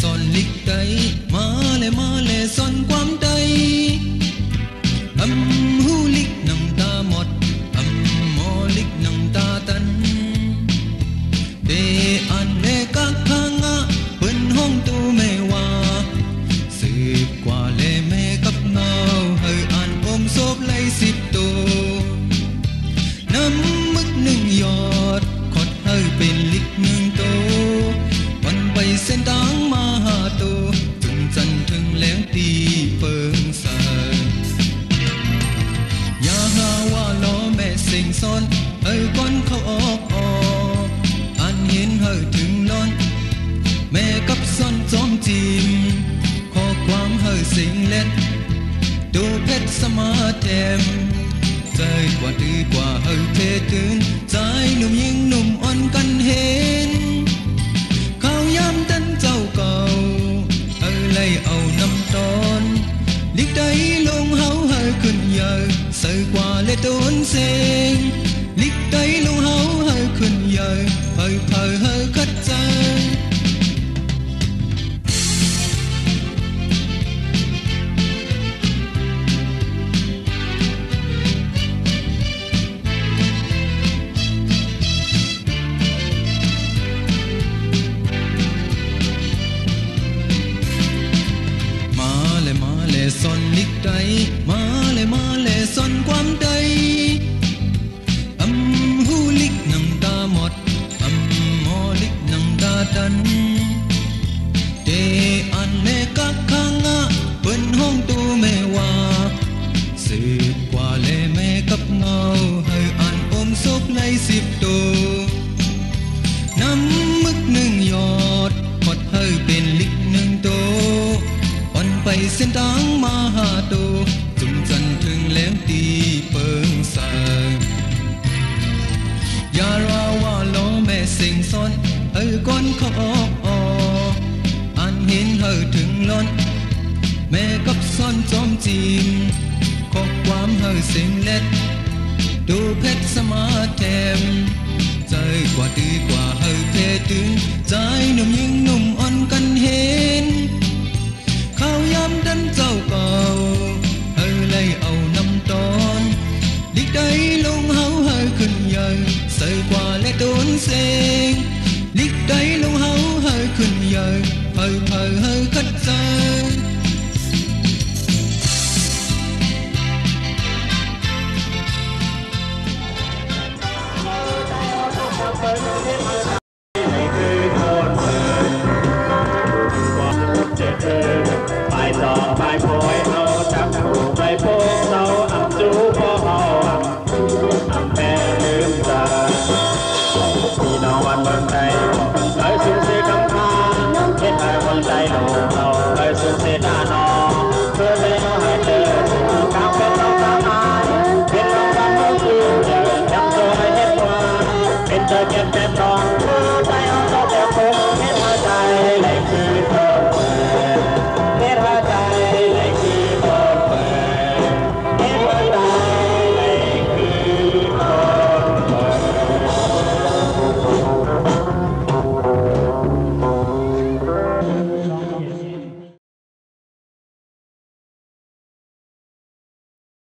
son lịch tay ma lệ son quam tay âm hu lịch nang ta một âm mô lịch nang ta tân để an lệ các khang á bên hông tu mê hoa sự qua lệ mê cấp ngao hơi an ôm xốp lấy xịp tu nắm mức nâng giọt khót hơi bên lịch nâng tôวันไปเส้นทางมาหาตัวจุงจันถึงแล้วตีเปิงเสยอย่าหาว่าล้อแม่สิงซ้อนเอ้ยก้อนเขาออกอันเห็นเฮยถึงล้นแม่กับซ้อนจอมจีมข้อความเฮยสิงเล็ดดูเพชรสมาเทมใจกว่าตื้อกว่าเฮยเทตื่นใจหนุ่มยิ่งหนุ่มอ่อนกันเห็นเขาย้ำตันเจ้าเก่าเลยเอาน้ำตอนลิกได้ลงเฮาเฮยขึ้นเยอะใส่กว่าเลยต้นเสียงลิกได้ลงเฮาเฮยขึ้นเยอะเฮยเฮยคัดใจซอนลิกไดมาเลยซอนความใดหูลิกนังตาหมดมอลิกนังตาดันเดอันเลกักข้างอ่ะเปิ้นห้องตูแม่ว่าสืบกว่าเลแม่กับเงาให้อ่านอมซบใน10ตัวน้ำมึกหนึ่งหยอดพอดให้เป็นลิกหนึ่งตัวไปเส้นทางมาหาตัวจุงจันถึงแล้วตีเปิงสายอย่าราว่าล้อแม่สิงซ้อนก้อนเขาออกอันเห็นเฮยถึงล้นแม่กับซ้อนจอมจีมข้อความเฮยสิงเล็ดดูเพชรสมาแทมใจกว่าตื้อกว่าเฮยเพถึงใจหนุ่มยิ่งหนุ่มอ่อนกันเห็นเขาย้ำดันเจ้าเก่าเลยเอาน้ำตอนลิกได้ลงเฮาเฮยขึ้นใหญ่ใส่กว่าและต้นเสียงลิกได้ลงเฮาเฮยขึ้นใหญ่เฮยคัดใจใจโลเราไปสุดเสดานอ